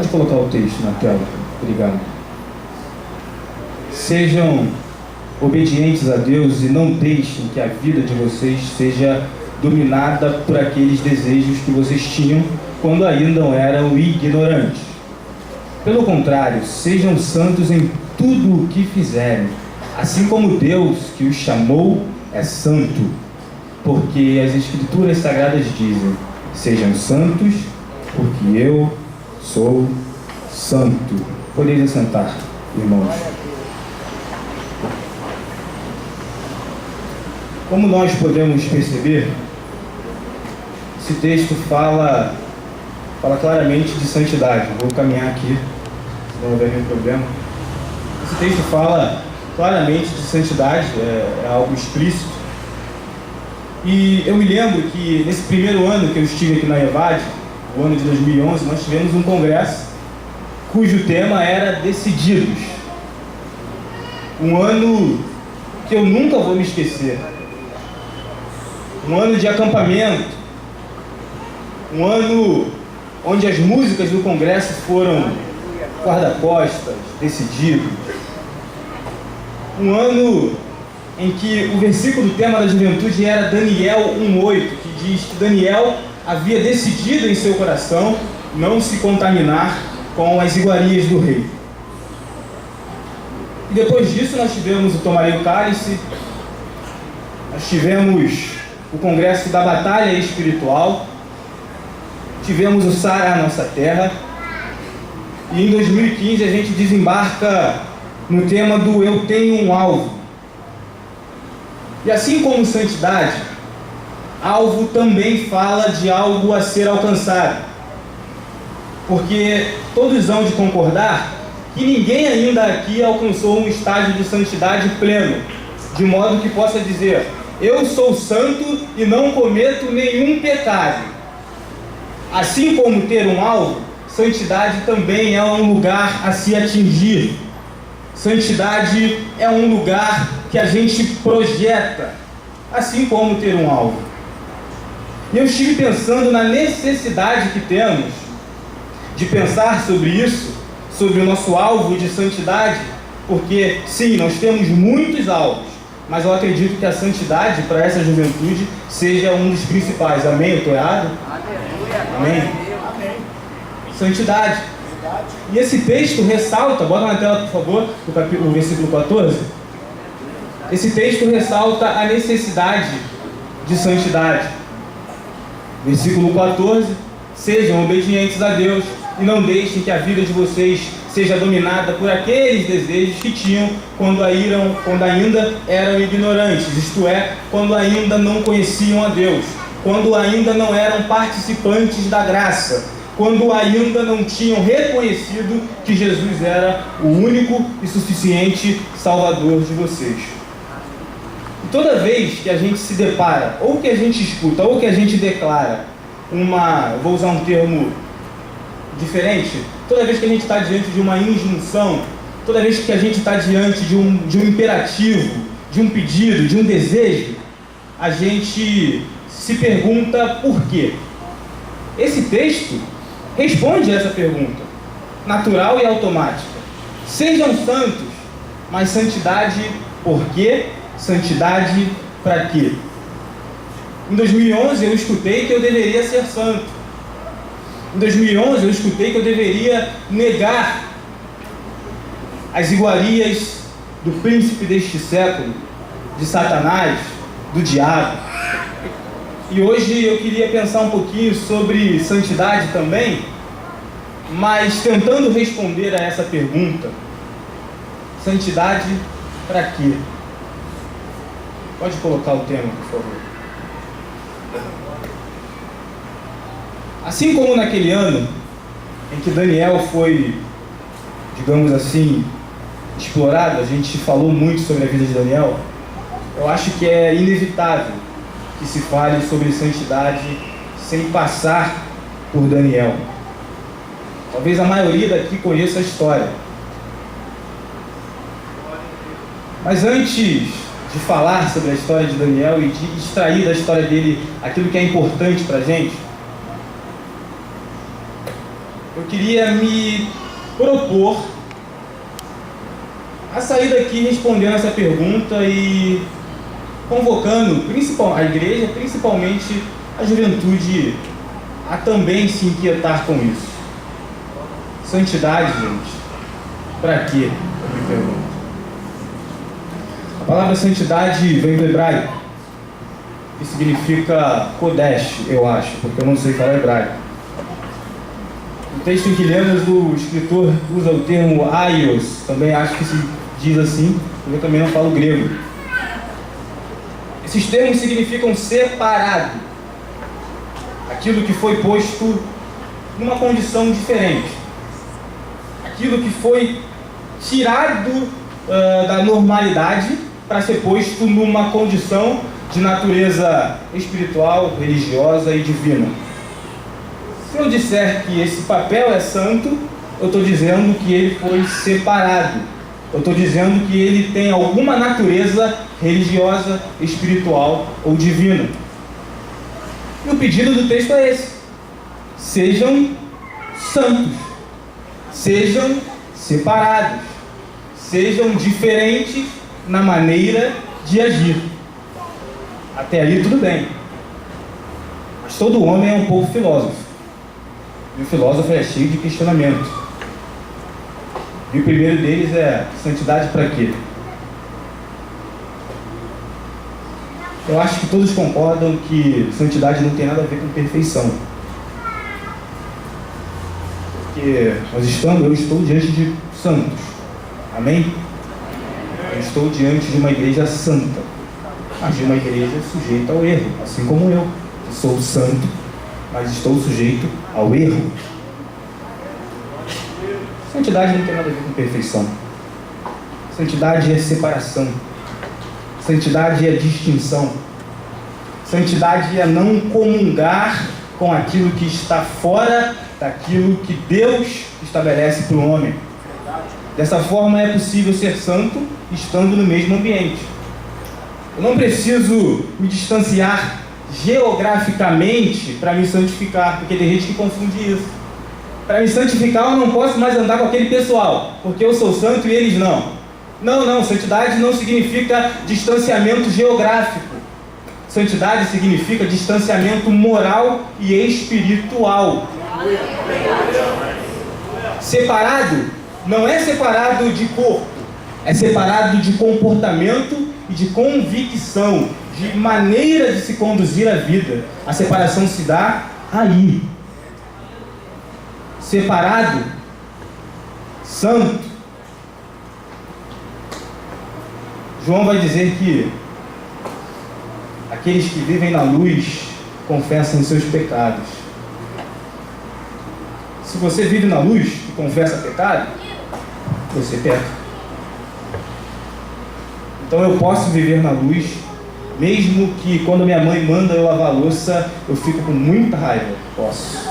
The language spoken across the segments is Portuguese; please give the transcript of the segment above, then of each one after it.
Pode colocar o texto na tela. Obrigado. Sejam obedientes a Deus e não deixem que a vida de vocês seja dominada por aqueles desejos que vocês tinham quando ainda eram ignorantes. Pelo contrário, sejam santos em tudo o que fizerem, assim como Deus que os chamou é santo. Porque as Escrituras Sagradas dizem: sejam santos, porque eu sou santo. Podeis assentar, irmãos. Como nós podemos perceber, esse texto fala claramente de santidade. Vou caminhar aqui, se não houver nenhum problema. Esse texto fala claramente de santidade, é algo explícito. E eu me lembro que nesse primeiro ano que eu estive aqui na EVAD, o ano de 2011, nós tivemos um congresso cujo tema era Decididos. Um ano que eu nunca vou me esquecer. Um ano de acampamento. Um ano onde as músicas do congresso foram guarda-costas, decididos. Um ano em que o versículo do tema da juventude era Daniel 1:8, que diz que Daniel havia decidido em seu coração não se contaminar com as iguarias do rei. E depois disso nós tivemos o Tomarei o Cálice, nós tivemos o Congresso da Batalha Espiritual, tivemos o Sara a Nossa Terra, e em 2015 a gente desembarca no tema do Eu Tenho um Alvo. E assim como santidade, alvo também fala de algo a ser alcançado. Porque todos hão de concordar que ninguém ainda aqui alcançou um estágio de santidade pleno, de modo que possa dizer: eu sou santo e não cometo nenhum pecado. Assim como ter um alvo, santidade também é um lugar a se atingir. Santidade é um lugar que a gente projeta, assim como ter um alvo. E eu estive pensando na necessidade que temos de pensar sobre isso, sobre o nosso alvo de santidade, porque sim, nós temos muitos alvos, mas eu acredito que a santidade para essa juventude seja um dos principais. Amém? Eu estou errado? Amém? Santidade. E esse texto ressalta, bota na tela por favor, o versículo 14. Esse texto ressalta a necessidade de santidade. Versículo 14: sejam obedientes a Deus e não deixem que a vida de vocês seja dominada por aqueles desejos que tinham quando ainda eram ignorantes, isto é, quando ainda não conheciam a Deus, quando ainda não eram participantes da graça, quando ainda não tinham reconhecido que Jesus era o único e suficiente Salvador de vocês. E toda vez que a gente se depara, ou que a gente escuta, ou que a gente declara vou usar um termo diferente, toda vez que a gente está diante de uma injunção, toda vez que a gente está diante de um imperativo, de um pedido, de um desejo, a gente se pergunta por quê. Esse texto responde a essa pergunta, natural e automática. Sejam santos, mas santidade por quê? Santidade para quê? Em 2011 eu escutei que eu deveria ser santo. Em 2011 eu escutei que eu deveria negar as iguarias do príncipe deste século, de Satanás, do diabo. E hoje eu queria pensar um pouquinho sobre santidade também, mas tentando responder a essa pergunta: santidade para quê? Pode colocar o tema, por favor. Assim como naquele ano em que Daniel foi, digamos assim, explorado, a gente falou muito sobre a vida de Daniel, eu acho que é inevitável que se fale sobre santidade sem passar por Daniel. Talvez a maioria daqui conheça a história. Mas antes de falar sobre a história de Daniel e de extrair da história dele aquilo que é importante para a gente, eu queria me propor a sair daqui respondendo essa pergunta e convocando a igreja, principalmente a juventude, a também se inquietar com isso. Santidade, gente, para quê? Eu me pergunto. A palavra santidade vem do hebraico, que significa Kodesh, eu acho, porque eu não sei falar hebraico. No texto em que lemos, o escritor usa o termo aios, também acho que se diz assim, eu também não falo grego. Esses termos significam separado, aquilo que foi posto numa condição diferente, aquilo que foi tirado da normalidade para ser posto numa condição de natureza espiritual, religiosa e divina. Se eu disser que esse papel é santo, eu estou dizendo que ele foi separado. Eu estou dizendo que ele tem alguma natureza religiosa, espiritual ou divina. E o pedido do texto é esse: sejam santos, sejam separados, sejam diferentes na maneira de agir. Até aí tudo bem. Mas todo homem é um pouco filósofo. E o filósofo é cheio de questionamento. E o primeiro deles é: santidade para quê? Eu acho que todos concordam que santidade não tem nada a ver com perfeição. Porque eu estou diante de santos. Amém? Eu estou diante de uma igreja santa, mas de uma igreja sujeita ao erro, assim como eu, que sou santo, mas estou sujeito ao erro. Santidade não tem nada a ver com perfeição. Santidade é separação. Santidade é distinção. Santidade é não comungar com aquilo que está fora daquilo que Deus estabelece para o homem. Dessa forma é possível ser santo estando no mesmo ambiente. Eu não preciso me distanciar geograficamente para me santificar, porque tem gente que confunde isso. Para me santificar eu não posso mais andar com aquele pessoal, porque eu sou santo e eles não. Não, santidade não significa distanciamento geográfico. Santidade significa distanciamento moral e espiritual. Separado não é separado de corpo, é separado de comportamento e de convicção, de maneira de se conduzir a vida. A separação se dá aí. Separado, santo. João vai dizer que aqueles que vivem na luz confessam seus pecados. Se você vive na luz e confessa pecado, você peca. Então eu posso viver na luz, mesmo que quando minha mãe manda eu lavar a louça, eu fico com muita raiva. Posso.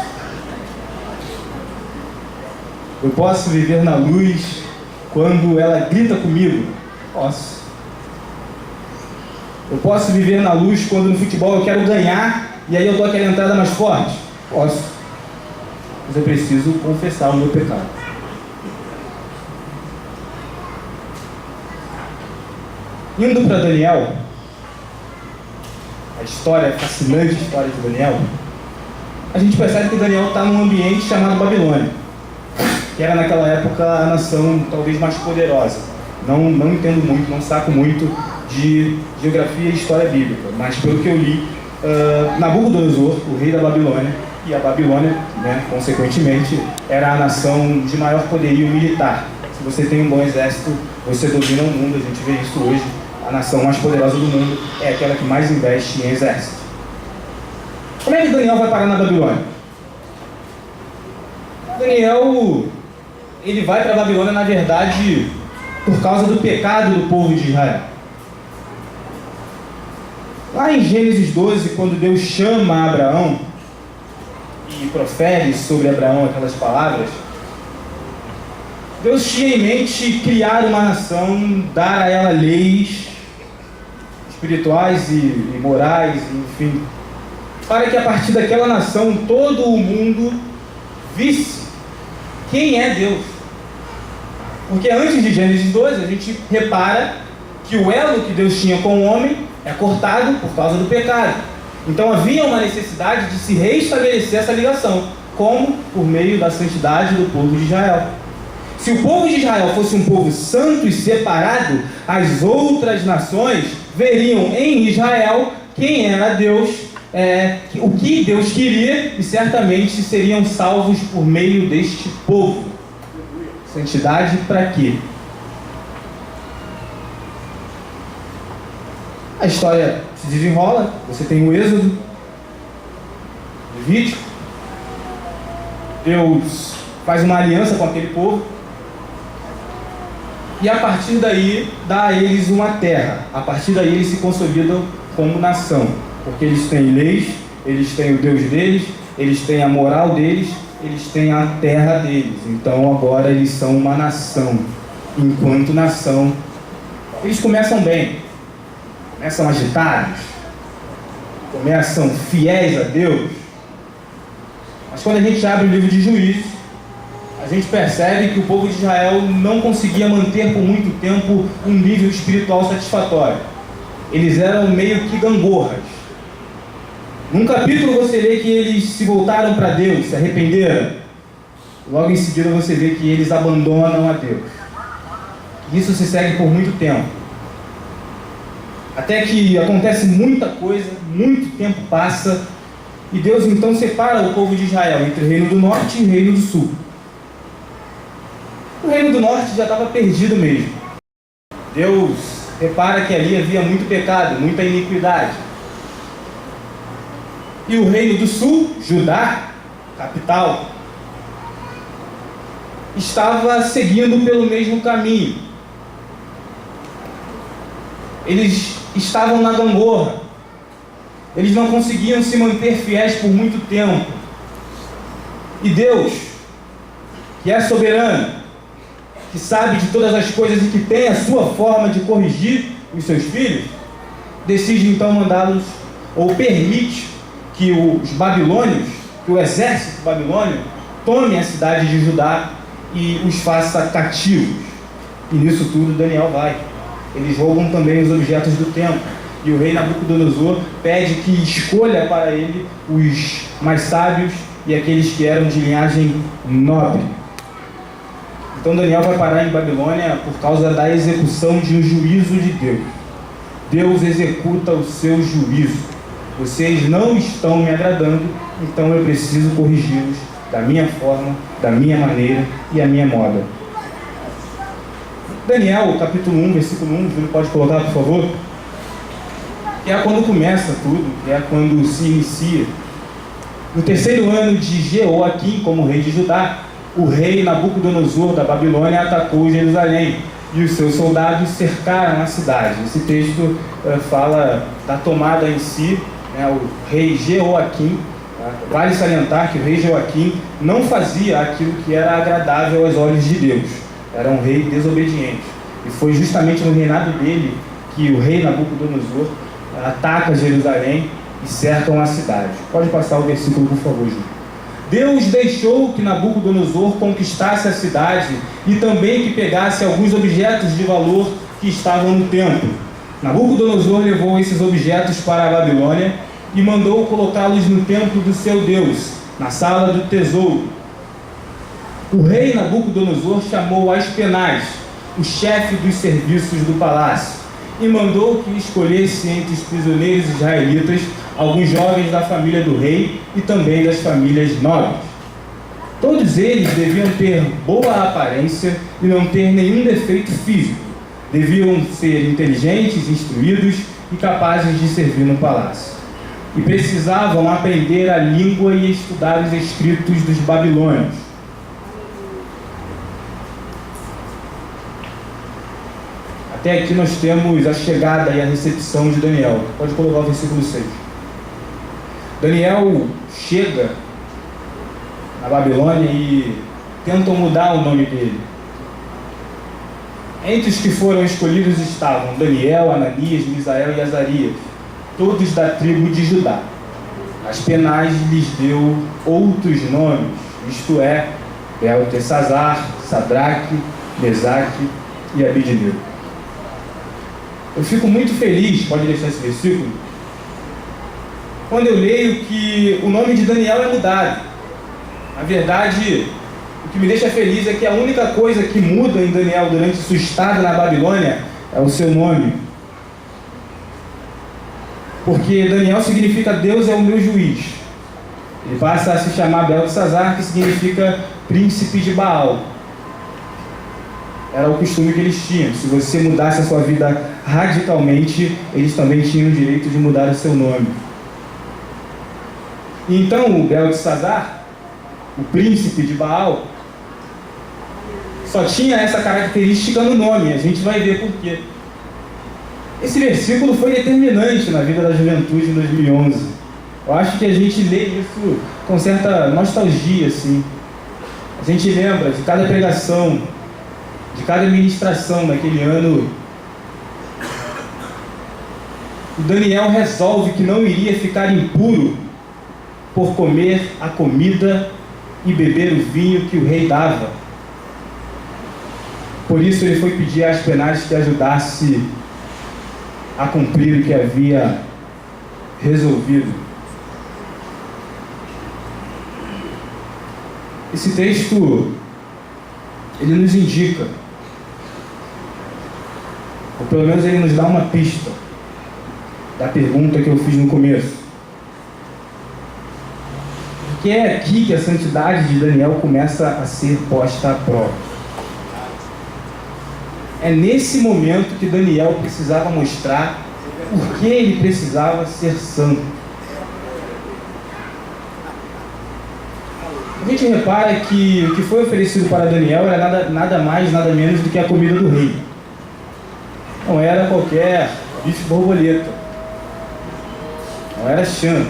Eu posso viver na luz quando ela grita comigo. Posso. Eu posso viver na luz quando no futebol eu quero ganhar e aí eu dou aquela entrada mais forte. Posso. Mas eu preciso confessar o meu pecado. Indo para Daniel, a fascinante história de Daniel, a gente percebe que Daniel está num ambiente chamado Babilônia, que era naquela época a nação talvez mais poderosa. Não entendo muito, não saco muito de geografia e história bíblica, mas pelo que eu li, Nabucodonosor, o rei da Babilônia, e a Babilônia, né, consequentemente, era a nação de maior poderio militar. Se você tem um bom exército, você domina o mundo. A gente vê isso hoje. A nação mais poderosa do mundo é aquela que mais investe em exército. Como é que Daniel vai parar na Babilônia? Daniel, ele vai para a Babilônia, na verdade, por causa do pecado do povo de Israel. Lá em Gênesis 12, quando Deus chama Abraão e profere sobre Abraão aquelas palavras, Deus tinha em mente criar uma nação, dar a ela leis espirituais e morais, enfim, para que a partir daquela nação todo o mundo visse quem é Deus. Porque antes de Gênesis 12, a gente repara que o elo que Deus tinha com o homem é cortado por causa do pecado. Então havia uma necessidade de se reestabelecer essa ligação. Como? Por meio da santidade do povo de Israel. Se o povo de Israel fosse um povo santo e separado, as outras nações veriam em Israel quem era Deus, o que Deus queria, e certamente seriam salvos por meio deste povo. Santidade para quê? A história se desenrola, você tem o Êxodo, Levítico, Deus faz uma aliança com aquele povo, e a partir daí dá a eles uma terra. A partir daí eles se consolidam como nação, porque eles têm leis, eles têm o Deus deles, eles têm a moral deles, eles têm a terra deles. Então agora eles são uma nação. Enquanto nação, eles começam bem, começam agitados, começam fiéis a Deus. Mas quando a gente abre o livro de Juízes, a gente percebe que o povo de Israel não conseguia manter por muito tempo um nível espiritual satisfatório. Eles eram meio que gangorras. Num capítulo você vê que eles se voltaram para Deus, se arrependeram. Logo em seguida você vê que eles abandonam a Deus. Isso se segue por muito tempo. Até que acontece muita coisa, muito tempo passa, e Deus então separa o povo de Israel entre o reino do norte e o reino do sul. O reino do norte já estava perdido mesmo. Deus repara que ali havia muito pecado, muita iniquidade. E o reino do sul, Judá, capital, estava seguindo pelo mesmo caminho. Eles estavam na gangorra. Eles não conseguiam se manter fiéis por muito tempo. E Deus, que é soberano, que sabe de todas as coisas e que tem a sua forma de corrigir os seus filhos, decide então mandá-los, ou permite que os babilônios, que o exército babilônio, tome a cidade de Judá e os faça cativos. E nisso tudo Daniel vai. Eles roubam também os objetos do templo. E o rei Nabucodonosor pede que escolha para ele os mais sábios e aqueles que eram de linhagem nobre. Então Daniel vai parar em Babilônia por causa da execução de um juízo de Deus. Deus executa o seu juízo. Vocês não estão me agradando, então eu preciso corrigi-los da minha forma, da minha maneira e a minha moda. Daniel, capítulo 1, versículo 1, Júlio pode colocar, por favor? Que é quando começa tudo, que é quando se inicia. No terceiro ano de Jeoaquim, como rei de Judá, o rei Nabucodonosor da Babilônia atacou Jerusalém e os seus soldados cercaram a cidade. Esse texto fala da tomada em si, o rei Jeoaquim. Vale salientar que o rei Jeoaquim não fazia aquilo que era agradável aos olhos de Deus. Era um rei desobediente. E foi justamente no reinado dele que o rei Nabucodonosor ataca Jerusalém e cercam a cidade. Pode passar o versículo, por favor, Júlio. Deus deixou que Nabucodonosor conquistasse a cidade e também que pegasse alguns objetos de valor que estavam no templo. Nabucodonosor levou esses objetos para a Babilônia e mandou colocá-los no templo do seu Deus, na sala do tesouro. O rei Nabucodonosor chamou Aspenaz, o chefe dos serviços do palácio, e mandou que escolhesse entre os prisioneiros israelitas alguns jovens da família do rei e também das famílias nobres. Todos eles deviam ter boa aparência e não ter nenhum defeito físico. Deviam ser inteligentes, instruídos e capazes de servir no palácio. E precisavam aprender a língua e estudar os escritos dos babilônios. Até aqui nós temos a chegada e a recepção de Daniel. Pode colocar o versículo 6. Daniel chega na Babilônia e tentam mudar o nome dele. Entre os que foram escolhidos estavam Daniel, Ananias, Misael e Azarias, todos da tribo de Judá. Aspenaz lhes deu outros nomes, isto é, Beltesazar, Sadraque, Mesaque e Abednego. Eu fico muito feliz, pode deixar esse versículo, quando eu leio que o nome de Daniel é mudado. Na verdade, o que me deixa feliz é que a única coisa que muda em Daniel durante sua estada na Babilônia é o seu nome. Porque Daniel significa Deus é o meu juiz. Ele passa a se chamar Beltesazar, que significa príncipe de Baal. Era o costume que eles tinham. Se você mudasse a sua vida radicalmente, eles também tinham o direito de mudar o seu nome. Então, o Beltesazar, o príncipe de Baal, só tinha essa característica no nome. A gente vai ver por quê. Esse versículo foi determinante na vida da juventude em 2011. Eu acho que a gente lê isso com certa nostalgia, assim. A gente lembra de cada pregação, de cada ministração naquele ano. O Daniel resolve que não iria ficar impuro por comer a comida e beber o vinho que o rei dava. Por isso ele foi pedir a Aspenaz que ajudasse a cumprir o que havia resolvido. Esse texto, ele nos indica, ou pelo menos ele nos dá uma pista da pergunta que eu fiz no começo. Porque é aqui que a santidade de Daniel começa a ser posta à prova. É nesse momento que Daniel precisava mostrar por que ele precisava ser santo. A gente repara que o que foi oferecido para Daniel era nada mais, nada menos do que a comida do rei. Não era qualquer bife borboleta. Não era chã.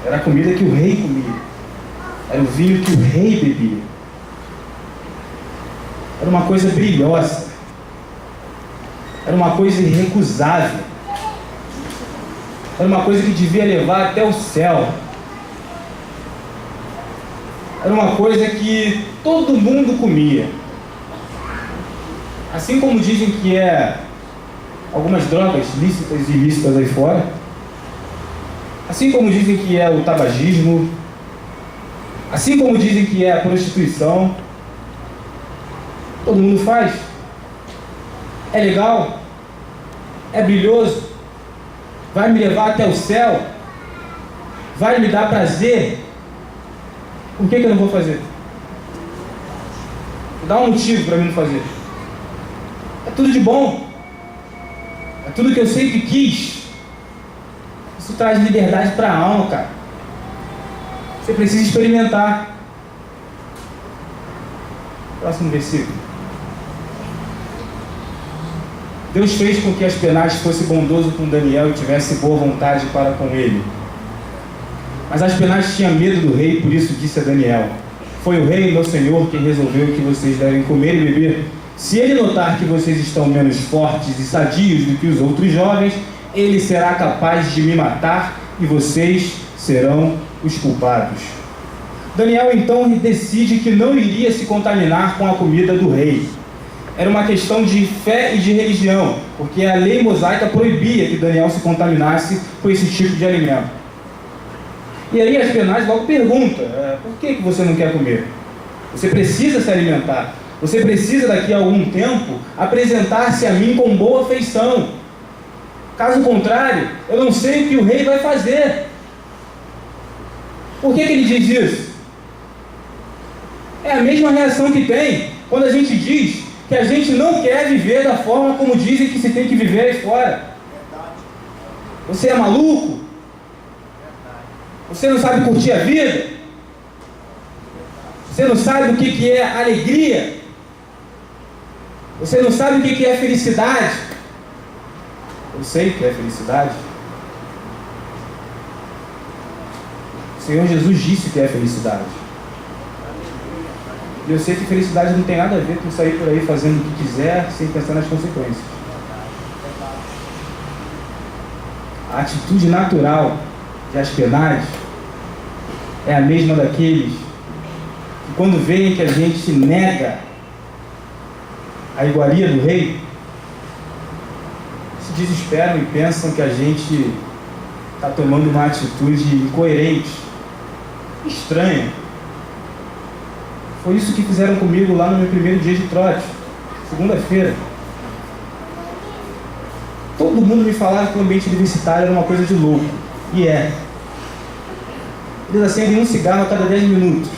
Era a comida que o rei comia. Era o vinho que o rei bebia. Era uma coisa brilhosa. Era uma coisa irrecusável. Era uma coisa que devia levar até o céu. Era uma coisa que todo mundo comia. Assim como dizem que é algumas drogas lícitas e ilícitas aí fora, assim como dizem que é o tabagismo, assim como dizem que é a prostituição, todo mundo faz. É legal, é brilhoso, vai me levar até o céu, vai me dar prazer. Por que eu não vou fazer? Dá um motivo para mim não fazer. É tudo de bom. É tudo que eu sempre quis. Isso traz liberdade para a alma, cara. Você precisa experimentar. Próximo versículo. Deus fez com que Aspenaz fosse bondoso com Daniel e tivesse boa vontade para com ele. Mas Aspenaz tinha medo do rei, por isso disse a Daniel: foi o rei, meu senhor, quem resolveu que vocês devem comer e beber. Se ele notar que vocês estão menos fortes e sadios do que os outros jovens, ele será capaz de me matar e vocês serão os culpados. Daniel então decide que não iria se contaminar com a comida do rei. Era uma questão de fé e de religião, porque a lei mosaica proibia que Daniel se contaminasse com esse tipo de alimento. E aí Aspenaz logo pergunta: por que você não quer comer? Você precisa se alimentar. Você precisa daqui a algum tempo apresentar-se a mim com boa feição. Caso contrário, eu não sei o que o rei vai fazer. Por que ele diz isso? É a mesma reação que tem quando a gente diz que a gente não quer viver da forma como dizem que se tem que viver aí fora. Você é maluco? Você não sabe curtir a vida? Você não sabe o que é alegria? Você não sabe o que é felicidade? Eu sei o que é felicidade. O Senhor Jesus disse o que é felicidade. E eu sei que felicidade não tem nada a ver com sair por aí fazendo o que quiser, sem pensar nas consequências. A atitude natural de Aspenaz é a mesma daqueles E quando veem que a gente nega a iguaria do rei, se desesperam e pensam que a gente está tomando uma atitude incoerente, estranha. Foi isso que fizeram comigo lá no meu primeiro dia de trote, segunda-feira. Todo mundo me falava que o ambiente universitário era uma coisa de louco. E é. Eles acendem um cigarro a cada 10 minutos.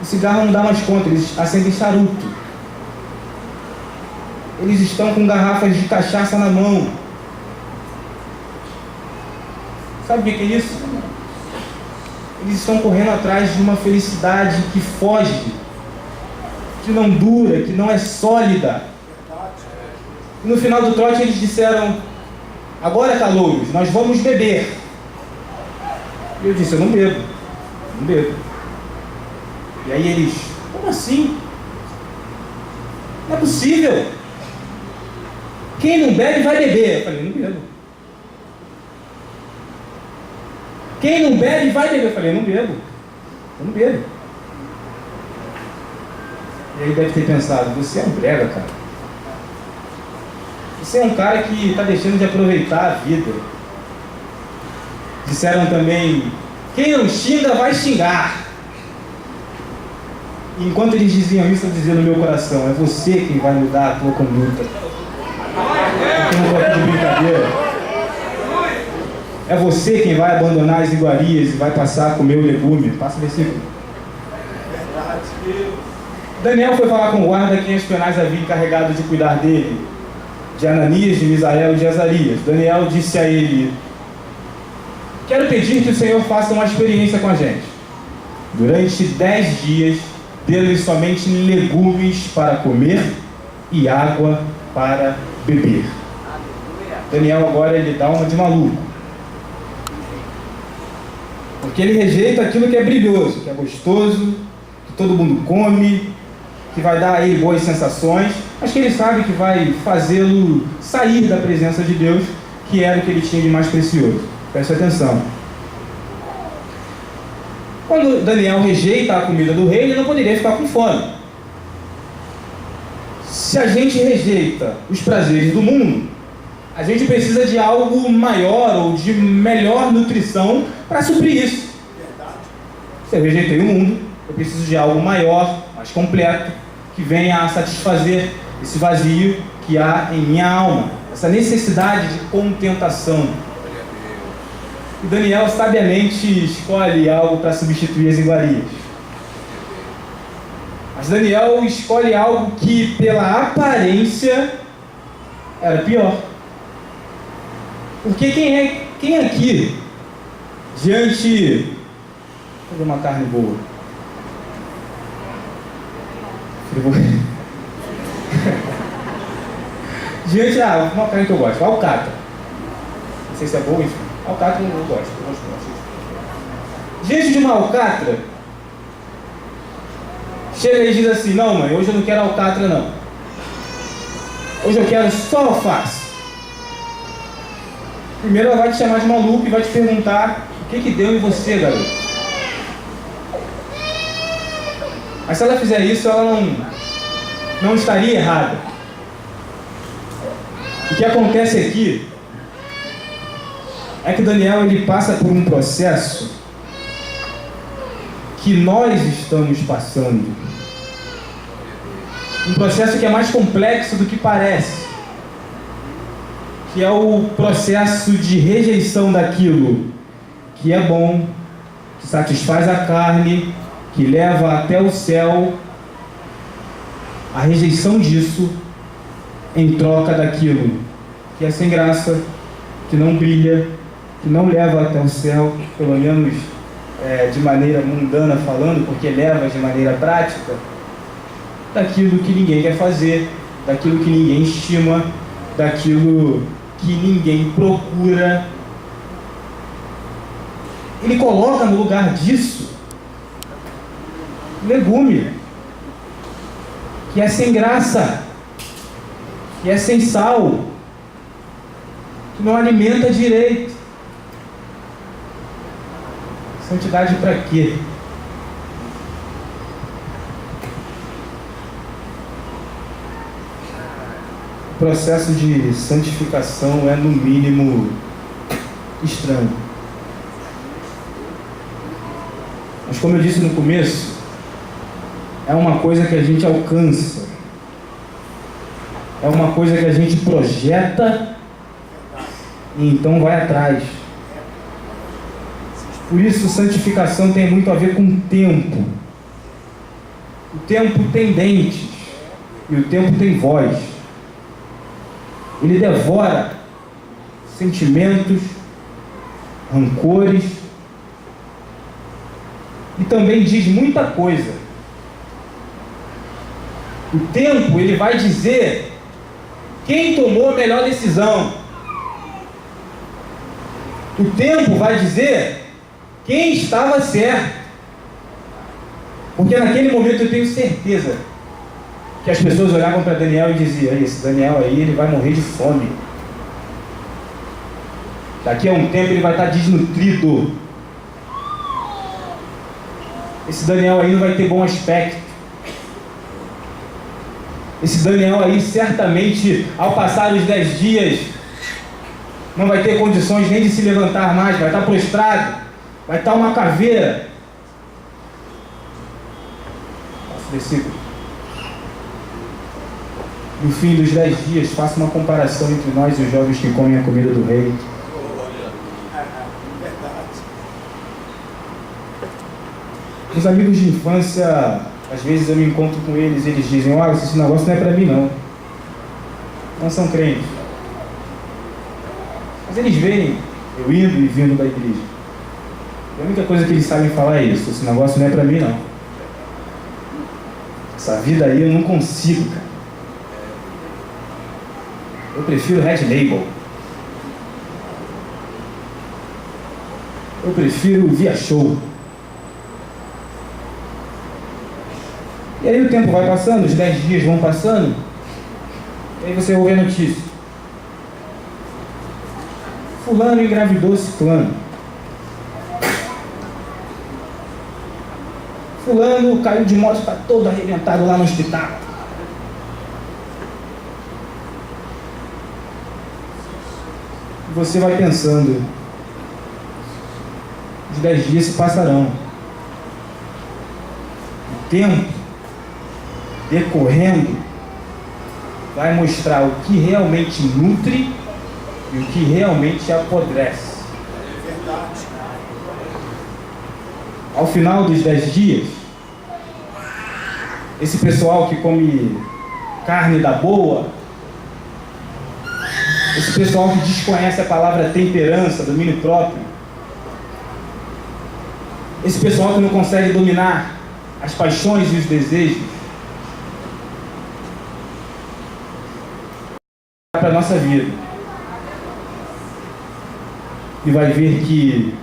O cigarro não dá mais conta, eles acendem charuto. Eles estão com garrafas de cachaça na mão. Sabe o que é isso? Eles estão correndo atrás de uma felicidade que foge, que não dura, que não é sólida. E no final do trote eles disseram: agora, calouros, nós vamos beber. E eu disse: eu não bebo, não bebo. E aí eles: como assim? Não é possível. Quem não bebe vai beber. Eu falei: não bebo. Quem não bebe vai beber. Eu falei: eu não bebo. Eu não bebo. E aí deve ter pensado: você é um brega, cara. Você é um cara que está deixando de aproveitar a vida. Disseram também: quem não xinga vai xingar. E enquanto eles diziam isso, eu dizia no meu coração: é você quem vai mudar a tua conduta. Eu não gosto de brincadeira. É você quem vai abandonar as iguarias e vai passar a comer o legume. Passa o versículo. Daniel foi falar com o guarda quem os penais havia encarregado de cuidar dele, de Ananias, de Misael e de Azarias. Daniel disse a ele: quero pedir que o Senhor faça uma experiência com a gente. Durante 10 dias, dê-lhes somente legumes para comer e água para beber. Daniel agora ele dá uma de maluco, porque ele rejeita aquilo que é brilhoso, que é gostoso, que todo mundo come, que vai dar a ele boas sensações, mas que ele sabe que vai fazê-lo sair da presença de Deus, que era o que ele tinha de mais precioso. Preste atenção. Quando Daniel rejeita a comida do rei, ele não poderia ficar com fome. Se a gente rejeita os prazeres do mundo, a gente precisa de algo maior ou de melhor nutrição para suprir isso. Se eu rejeitei o mundo, eu preciso de algo maior, mais completo, que venha a satisfazer esse vazio que há em minha alma, essa necessidade de contentação. E Daniel sabiamente escolhe algo para substituir as iguarias. Mas Daniel escolhe algo que, pela aparência, era pior. Porque quem aqui, diante... Vou fazer uma carne boa. Diante, uma carne que eu gosto, alcatra. Não sei se é boa, enfim. Alcatra eu gosto. Diante de uma alcatra, chega e diz assim: não, mãe, hoje eu não quero alcatra, não. Hoje eu quero só alface. Primeiro ela vai te chamar de maluco e vai te perguntar o que deu em você, garoto. Mas se ela fizer isso, ela não estaria errada. O que acontece aqui é que Daniel ele passa por um processo que nós estamos passando. Um processo que é mais complexo do que parece. Que é o processo de rejeição daquilo que é bom, que satisfaz a carne, que leva até o céu, a rejeição disso em troca daquilo que é sem graça, que não brilha, que não leva até o céu, pelo menos de maneira mundana falando, porque leva de maneira prática, daquilo que ninguém quer fazer, daquilo que ninguém estima, daquilo que ninguém procura. Ele coloca no lugar disso legume, que é sem graça, que é sem sal, que não alimenta direito. Santidade para quê? processo de santificação é, no mínimo, estranho. Mas, como eu disse no começo, é uma coisa que a gente alcança, é uma coisa que a gente projeta e então vai atrás. Por isso, santificação tem muito a ver com o tempo. O tempo tem dentes e o tempo tem voz. Ele devora sentimentos, rancores e também diz muita coisa. O tempo, ele vai dizer quem tomou a melhor decisão. O tempo vai dizer quem estava certo. Porque naquele momento eu tenho certeza que as pessoas olhavam para Daniel e diziam: esse Daniel aí, ele vai morrer de fome. Daqui a um tempo ele vai estar desnutrido. Esse Daniel aí não vai ter bom aspecto. Esse Daniel aí, certamente, ao passar os 10 dias, não vai ter condições nem de se levantar mais, vai estar prostrado, vai estar uma caveira. Versículo. No fim dos 10 dias, faça uma comparação entre nós e os jovens que comem a comida do rei. Os amigos de infância, às vezes eu me encontro com eles e eles dizem: olha, esse negócio não é para mim não. Não são crentes. Mas eles veem eu indo e vindo da igreja. E a única coisa que eles sabem falar é isso: esse negócio não é para mim não. Essa vida aí eu não consigo, cara. Eu prefiro Red Label. Eu prefiro Via Show. E aí o tempo vai passando, os 10 dias vão passando, e aí você ouve a notícia: fulano engravidou ciclano. Fulano caiu de moto, está todo arrebentado lá no hospital. E você vai pensando: os 10 dias se passarão. O tempo decorrendo vai mostrar o que realmente nutre e o que realmente apodrece. Ao final dos 10 dias, esse pessoal que come carne da boa, esse pessoal que desconhece a palavra temperança, domínio próprio, esse pessoal que não consegue dominar as paixões e os desejos, para a nossa vida e vai ver que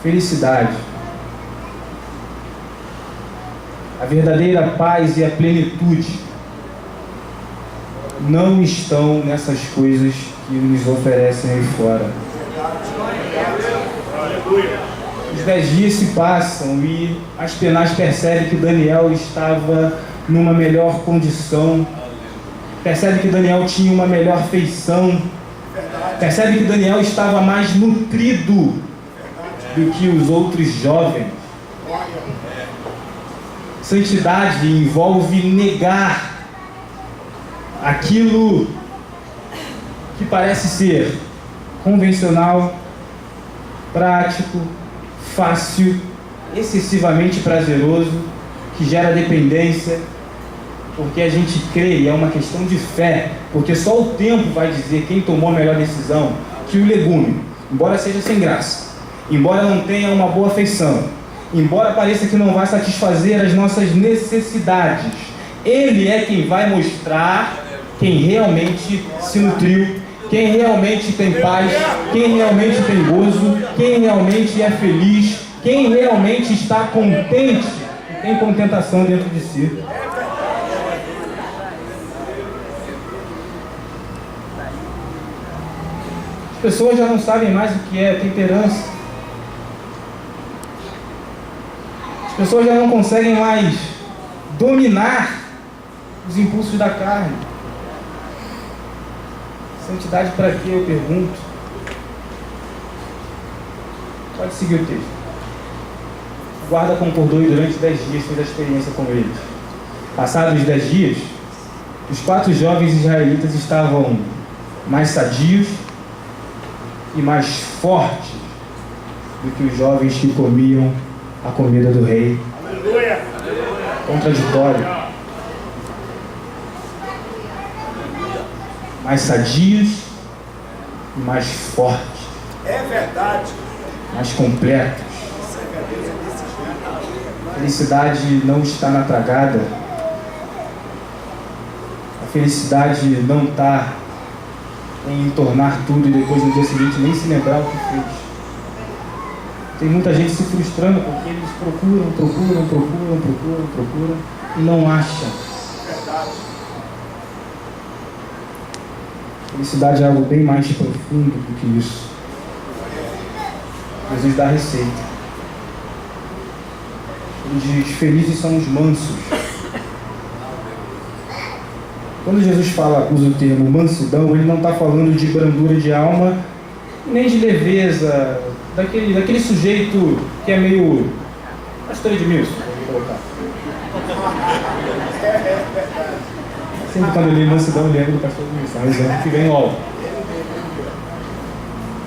felicidade, a verdadeira paz e a plenitude não estão nessas coisas que nos oferecem aí fora. Os 10 dias se passam e Aspenaz percebe que Daniel estava numa melhor condição, percebe que Daniel tinha uma melhor feição, percebe que Daniel estava mais nutrido do que os outros jovens. Santidade envolve negar aquilo que parece ser convencional, prático, fácil, excessivamente prazeroso, que gera dependência, porque a gente crê e é uma questão de fé, porque só o tempo vai dizer quem tomou a melhor decisão, que o legume, embora seja sem graça, embora não tenha uma boa feição, embora pareça que não vai satisfazer as nossas necessidades, ele é quem vai mostrar quem realmente se nutriu, quem realmente tem paz, quem realmente tem gozo, quem realmente é feliz, quem realmente está contente e tem contentação dentro de si. As pessoas já não sabem mais o que é temperança. As pessoas já não conseguem mais dominar os impulsos da carne. Santidade para quê, eu pergunto? Pode seguir o texto. O guarda concordou e durante 10 dias fez a experiência com eles. Passados 10 dias, os 4 jovens israelitas estavam mais sadios e mais fortes do que os jovens que comiam a comida do rei. Aleluia! Contraditório. Mais sadios e mais fortes. É verdade. Mais completos. A felicidade não está na tragada. A felicidade não está em tornar tudo e depois no dia seguinte nem se lembrar o que fez. Tem muita gente se frustrando porque eles procuram e não acham. Felicidade é algo bem mais profundo do que isso. Jesus dá a receita. Ele diz: felizes são os mansos. Quando Jesus usa o termo mansidão, ele não está falando de brandura de alma, nem de leveza, daquele sujeito que é meio pastor Edmilson, vou colocar. Sempre quando eu leio mansidão, eu lembro do pastor Edmilson, é um exemplo que vem logo.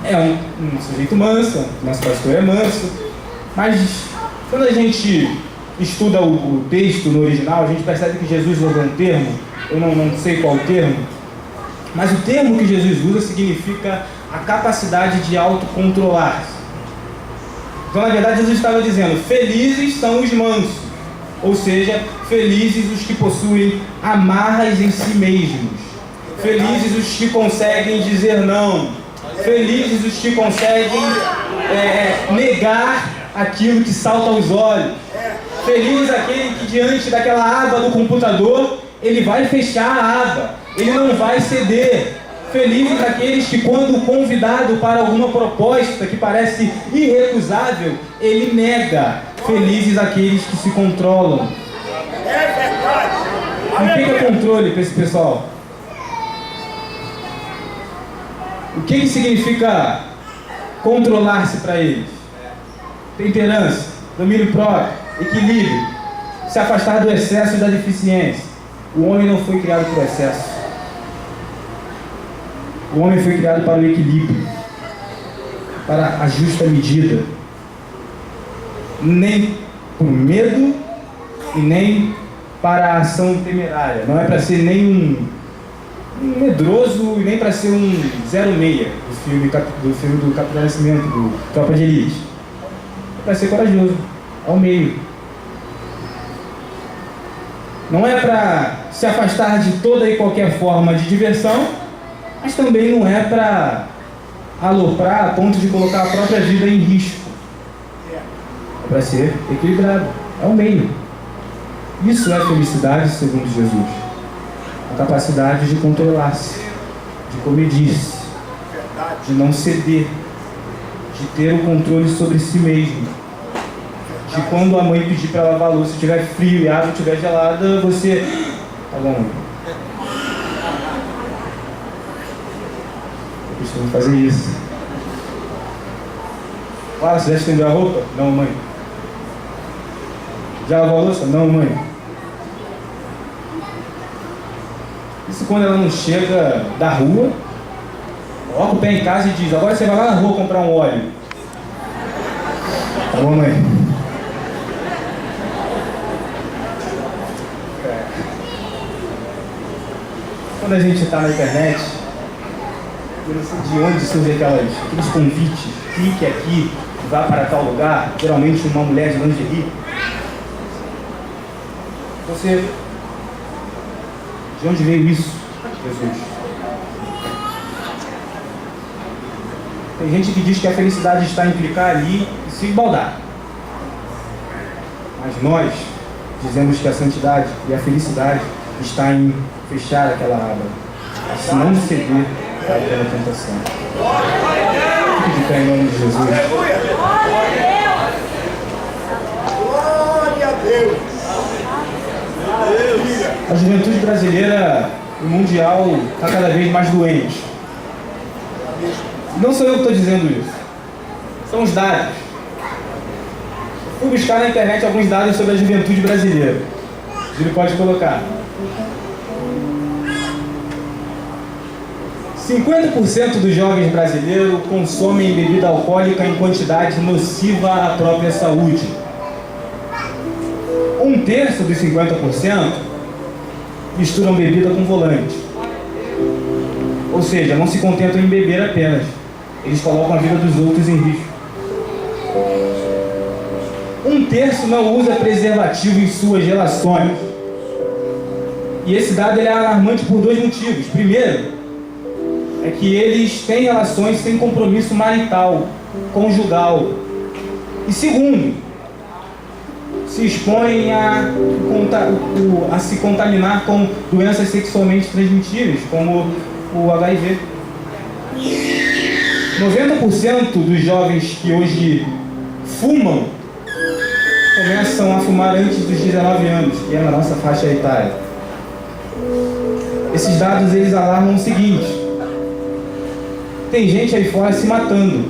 É um sujeito manso, nosso pastor é manso, mas quando a gente estuda o texto no original, a gente percebe que Jesus usou um termo, eu não sei qual o termo, mas o termo que Jesus usa significa a capacidade de autocontrolar-se. Então, na verdade, Jesus estava dizendo: felizes são os mansos, ou seja, felizes os que possuem amarras em si mesmos, felizes os que conseguem dizer não, felizes os que conseguem negar aquilo que salta aos olhos, feliz aquele que diante daquela aba do computador, ele vai fechar a aba, ele não vai ceder. Felizes aqueles que, quando convidado para alguma proposta que parece irrecusável, ele nega. Felizes aqueles que se controlam. É verdade. O que é controle para esse pessoal? O que significa controlar-se para eles? Temperança, domínio próprio, equilíbrio, se afastar do excesso e da deficiência. O homem não foi criado por excesso. O homem foi criado para o equilíbrio, para a justa medida. Nem por medo e nem para a ação temerária. Não é para ser nem um medroso e nem para ser um 06 do filme do Capitão Nascimento, do Tropa de Elite. É para ser corajoso, ao meio. Não é para se afastar de toda e qualquer forma de diversão, mas também não é para aloprar a ponto de colocar a própria vida em risco. É para ser equilibrado, é o meio. Isso é felicidade segundo Jesus. A capacidade de controlar-se, de comedir-se, de não ceder, de ter o controle sobre si mesmo. De quando a mãe pedir para lavar a louça, se estiver frio e a água estiver gelada, você... Tá bom. Eu costumo fazer isso. Fala, você já estendeu a roupa? Não, mãe. Já lavou a louça? Não, mãe. Isso quando ela não chega da rua, coloca o pé em casa e diz: agora você vai lá na rua comprar um óleo. Tá bom, mãe? Quando a gente está na internet, eu não sei de onde surgem aqueles convites: clique aqui, vá para tal lugar, geralmente uma mulher de lingerie. De onde veio isso, Jesus? Tem gente que diz que a felicidade está em clicar ali e se esbaldar. Mas nós dizemos que a santidade e a felicidade está em fechar aquela aba, assim não ceder àquela tentação. Fique de pé em nome de Jesus. Glória a Deus. A juventude brasileira e mundial está cada vez mais doente. Não sou eu que estou dizendo isso. São os dados. Fui buscar na internet alguns dados sobre a juventude brasileira. Ele pode colocar. 50% dos jovens brasileiros consomem bebida alcoólica em quantidade nociva à própria saúde. 1/3 dos 50% misturam bebida com volante. Ou seja, não se contentam em beber apenas. Eles colocam a vida dos outros em risco. 1/3 não usa preservativo em suas relações. E esse dado ele é alarmante por dois motivos. Primeiro, é que eles têm relações sem compromisso marital, conjugal. E segundo, se expõem a se contaminar com doenças sexualmente transmitíveis, como o HIV. 90% dos jovens que hoje fumam começam a fumar antes dos 19 anos, que é na nossa faixa etária. Esses dados eles alarmam o seguinte: tem gente aí fora se matando.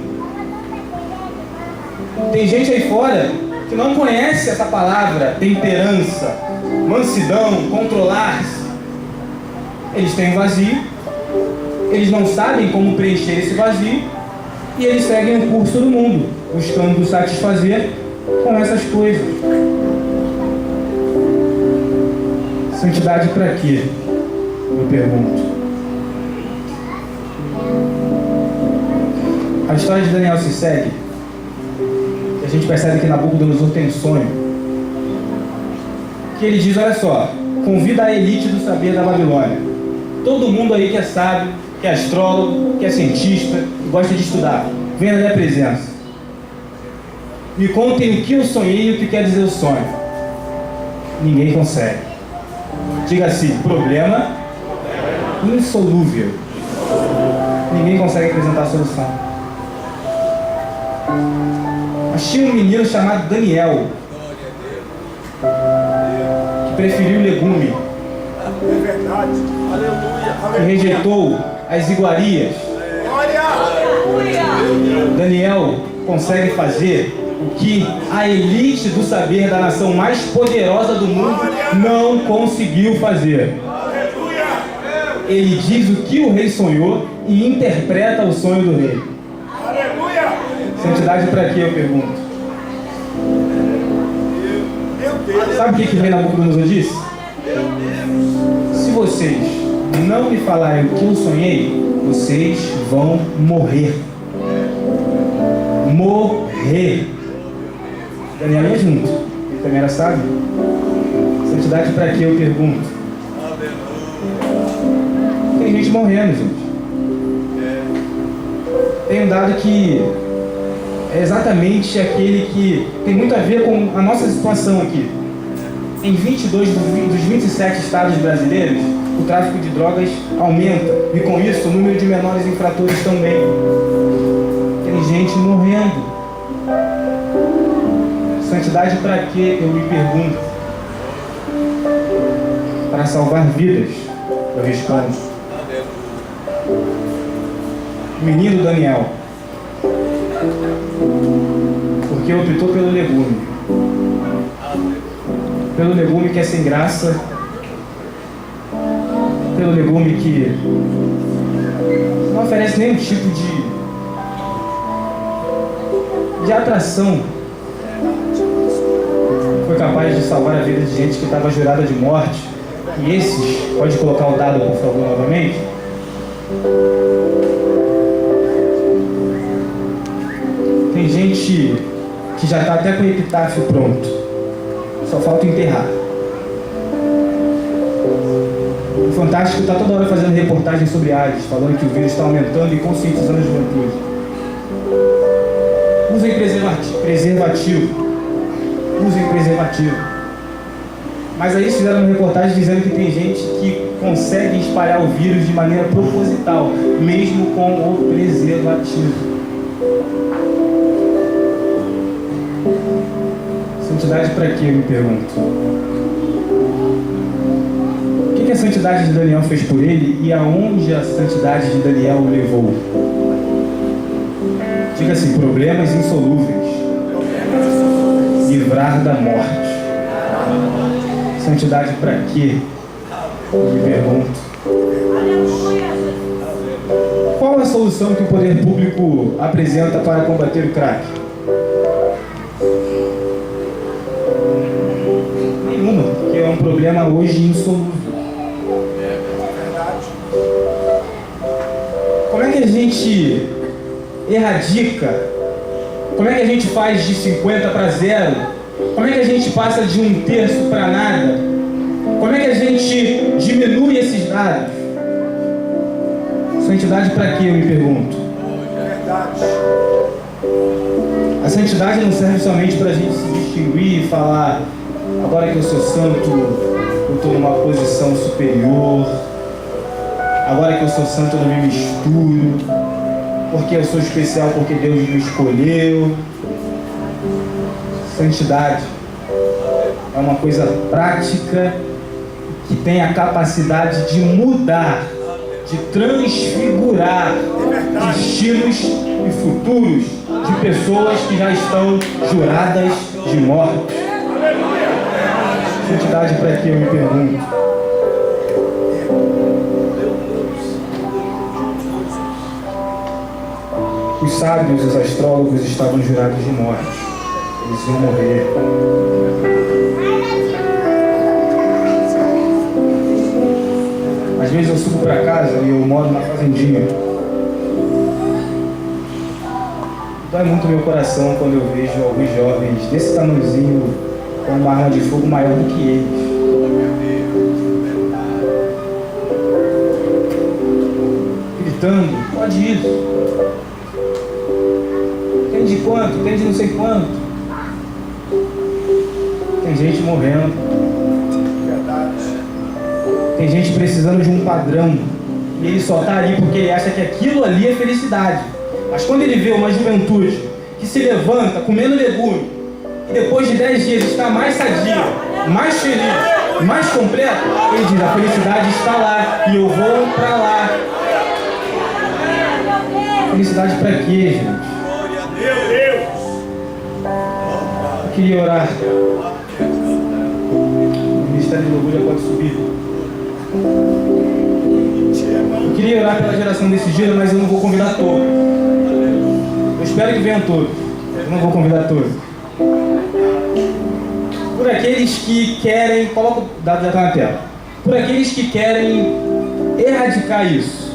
Tem gente aí fora que não conhece essa palavra temperança, mansidão, controlar-se. Eles têm um vazio, eles não sabem como preencher esse vazio e eles seguem o curso do mundo, buscando satisfazer com essas coisas. Santidade para quê? Eu pergunto. A história de Daniel se segue. E a gente percebe que Nabucodonosor tem um sonho. Que ele diz, olha só, convida a elite do saber da Babilônia. Todo mundo aí que é sábio, que é astrólogo, que é cientista, que gosta de estudar, venha na minha presença. Me contem o que eu sonhei e o que quer dizer o sonho. Ninguém consegue. Diga assim, problema insolúvel. Ninguém consegue apresentar a solução. Mas tinha um menino chamado Daniel que preferiu legume. É verdade. Aleluia. Que rejeitou as iguarias. Daniel consegue fazer o que a elite do saber da nação mais poderosa do mundo não conseguiu fazer. Ele diz o que o rei sonhou e interpreta o sonho do rei. Santidade para quê, eu pergunto? Sabe o que o rei Nabucodonosor disse? Se vocês não me falarem o que eu sonhei, vocês vão morrer. Morrer. Daniel ia junto. Ele também era sábio. Santidade para quê, eu pergunto? Tem gente morrendo, gente. Tem um dado que é exatamente aquele que tem muito a ver com a nossa situação aqui. Em 22 dos 27 estados brasileiros, o tráfico de drogas aumenta. E com isso, o número de menores infratores também. Tem gente morrendo. Santidade para quê? Eu me pergunto. Para salvar vidas. Eu respondo. Menino Daniel. Porque optou pelo legume. Pelo legume que é sem graça. Pelo legume que não oferece nenhum tipo de atração. Foi capaz de salvar a vida de gente que estava jurada de morte. E esses, pode colocar o dado por favor novamente. Tem gente que já está até com o epitáfio pronto. Só falta enterrar. O Fantástico está toda hora fazendo reportagem sobre AIDS, falando que o vírus está aumentando e conscientizando a juventude. Usem preservativo. Usem preservativo. Mas aí fizeram uma reportagem dizendo que tem gente que consegue espalhar o vírus de maneira proposital, mesmo com o preservativo. Santidade para quê, eu me pergunto? O que a santidade de Daniel fez por ele e aonde a santidade de Daniel o levou? Diga assim: problemas insolúveis. Livrar da morte. Santidade para quê? Eu me pergunto. Qual a solução que o poder público apresenta para combater o crack? Nenhuma, porque é um problema hoje insolúvel. Como é que a gente erradica? Como é que a gente faz de 50 para 0? Como é que a gente passa de 1/3 para nada? Como é que a gente diminui esses dados? Santidade para quê, eu me pergunto? A santidade não serve somente para a gente se distinguir e falar: agora que eu sou santo, eu estou numa posição superior. Agora que eu sou santo, eu não me misturo. Porque eu sou especial, porque Deus me escolheu. Santidade é uma coisa prática que tem a capacidade de mudar, de transfigurar destinos e futuros de pessoas que já estão juradas de morte. Santidade para que eu me pergunto? Os sábios, os astrólogos estavam jurados de morte. Eles iam morrer. Às vezes eu subo para casa e eu moro numa fazendinha. Dói muito meu coração quando eu vejo alguns jovens desse tamanhozinho com uma arma de fogo maior do que eles. Gritando: pode isso. Tem de quanto? Tem de não sei quanto. Tem gente morrendo. Tem gente precisando de um padrão. E ele só está ali porque ele acha que aquilo ali é felicidade. Mas quando ele vê uma juventude que se levanta comendo legume e depois de 10 dias está mais sadia, mais feliz, mais completa, ele diz: a felicidade está lá e eu vou para lá. Felicidade para quê, gente? Eu queria orar. O Ministério de Louvor já pode subir. Eu queria orar pela geração desse dia, mas eu não vou convidar todos. Eu espero que venham todos. Eu não vou convidar todos. Por aqueles que querem... Coloca o dado, já está na tela. Por aqueles que querem erradicar isso.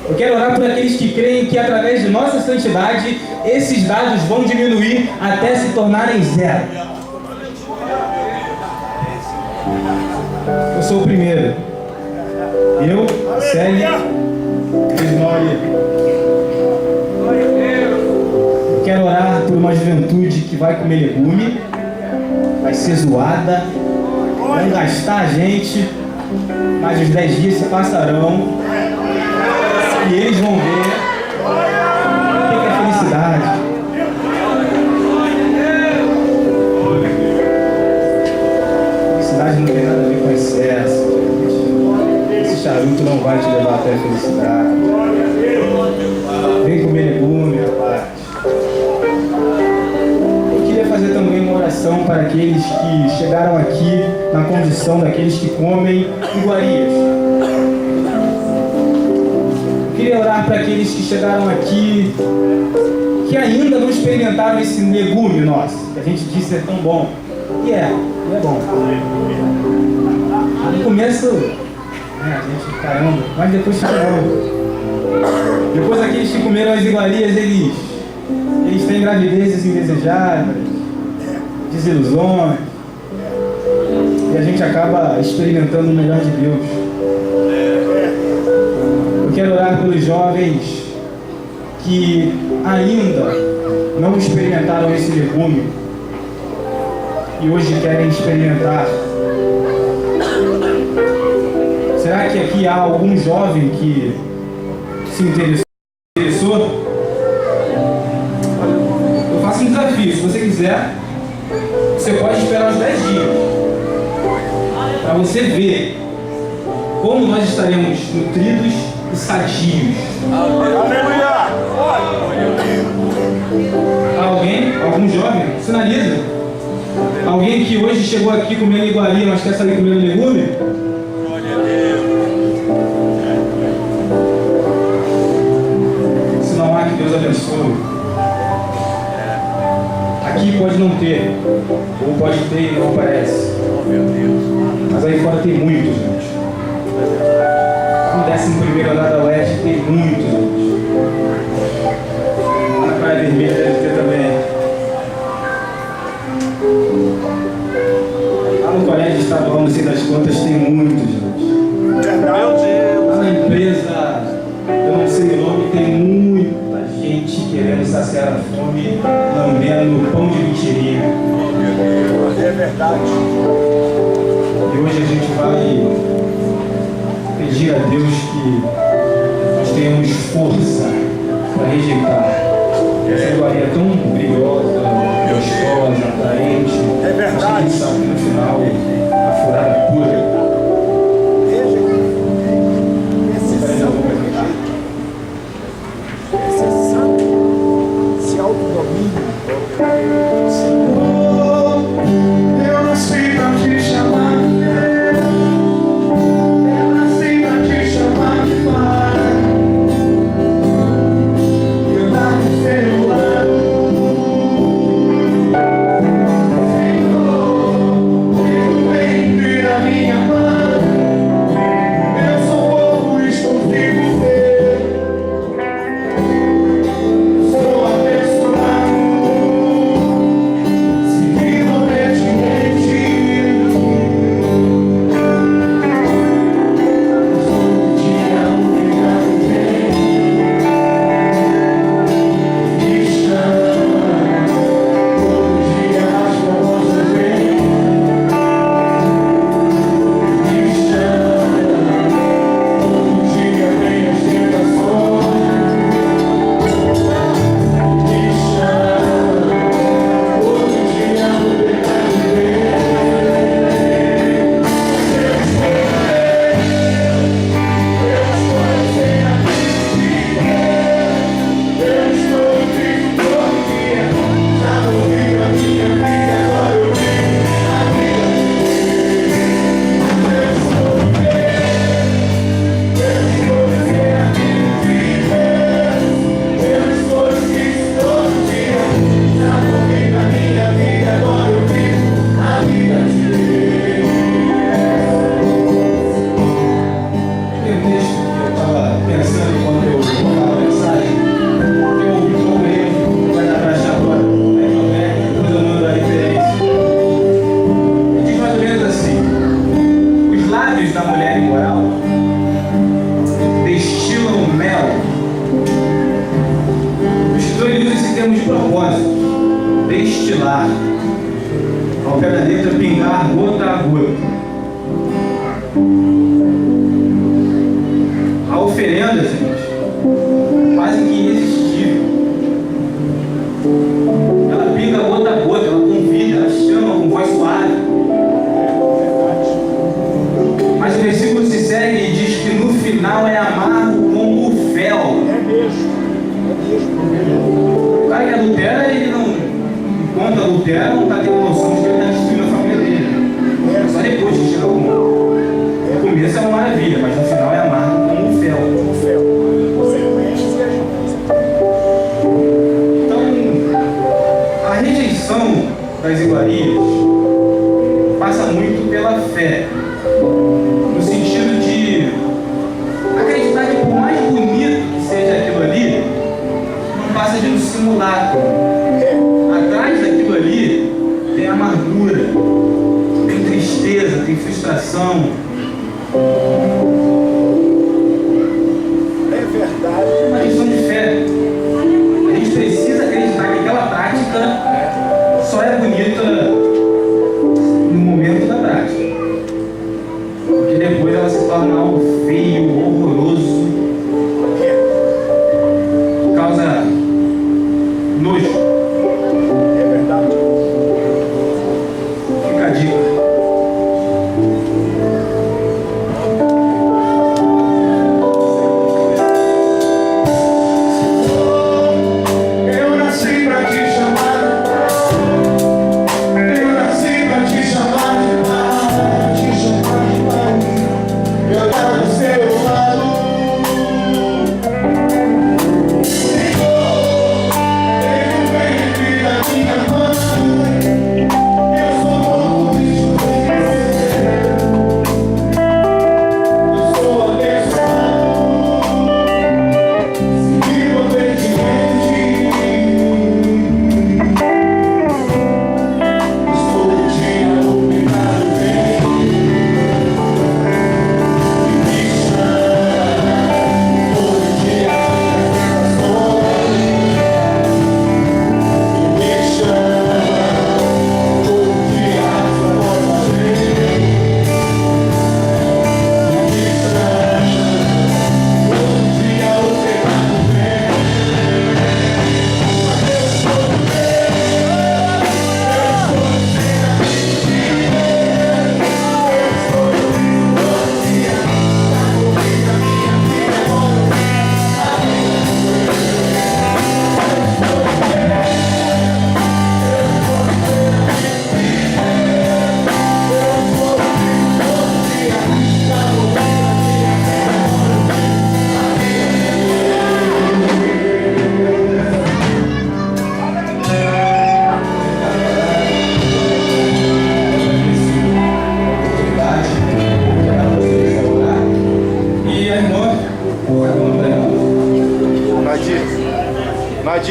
Eu quero orar por aqueles que creem que através de nossa santidade esses dados vão diminuir até se tornarem 0. Eu sou o primeiro. Eu, Célia, Ismael. Eu quero orar por uma juventude que vai comer legume, vai ser zoada, vão gastar a gente, mas os 10 dias se passarão. E eles vão ver o que é felicidade. Felicidade não tem nada a ver com excesso. Esse charuto não vai te levar até a felicidade. Vem comer legume, rapaz. Eu queria fazer também uma oração para aqueles que chegaram aqui na condição daqueles que comem iguarias. Queria orar para aqueles que chegaram aqui, que ainda não experimentaram esse legume nosso, que a gente diz ser tão bom. E é bom. No começo, a gente, caramba, mas depois fica bom. Depois aqueles que comeram as iguarias, eles têm gravidezes indesejáveis, desilusões, e a gente acaba experimentando o melhor de Deus. Quero orar pelos jovens que ainda não experimentaram esse legume e hoje querem experimentar. Será que aqui há algum jovem que se interessou? Eu faço um desafio. Se você quiser, você pode esperar os 10 dias para você ver como nós estaremos nutridos e sadios. Aleluia! Alguém, algum jovem, sinaliza. Alguém que hoje chegou aqui comendo iguaria, mas quer sair comendo legume? Se não há, que Deus abençoe. Aqui pode não ter, ou pode ter e não aparece. Mas aí fora tem muito, gente. No 11º andar da Oeste tem muito, gente. Na Praia Vermelha deve ter também. Lá no colégio estadual, não sei das quantas, tem muito, gente. Lá na empresa, eu não sei o nome, tem muita gente querendo saciar a fome, lambendo pão de mentirinha. É verdade. E hoje a gente vai pedir a Deus que nós tenhamos força para rejeitar essa iguaria tão brilhosa, gostosa, atraente. É verdade. Mas que a gente sabe que no final a furada pura. Esse autodomínio. Eu nasci pra te chamar, eu nasci pra te chamar de pai, eu dar do seu lado, Senhor, eu ventre da minha mãe, eu sou pouco e consigo ver, sou abençoado. Destilar, ao pé da letra, pingar gota a gota. A oferenda, gente, quase que irresistível. Ela pinga gota a gota, ela convida, ela chama com voz suave. Mas o versículo se segue e diz que no final é amargo como o fel. É mesmo. O cara que adultera, ele não. Quando adultera, não está tendo noção de que ele está destruindo a família dele. Só depois que chega ao mundo. No começo é uma maravilha, mas no final é amargo como um fel. Então, a rejeição das iguarias passa muito pela fé. No sentido de acreditar que por mais bonito que seja aquilo ali, não passa de um simulacro. Atrás daquilo ali tem amargura, tem tristeza, tem frustração. É verdade. É uma questão de fé. A gente precisa acreditar que aquela prática só é bonita no momento da prática. Porque depois ela se torna algo feio, horroroso, causa nojo. Fica a dica.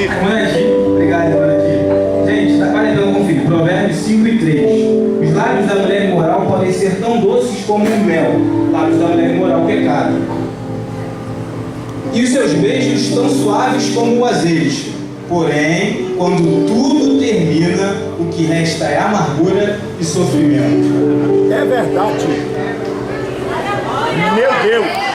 Monadir. Obrigado, Monadir. Gente, está quase então conferir. Provérbios 5 e 3. Os lábios da mulher imoral podem ser tão doces como o mel. Lábios da mulher imoral, pecado. E os seus beijos tão suaves como o azeite. Porém, quando tudo termina, o que resta é amargura e sofrimento. É verdade. Meu Deus.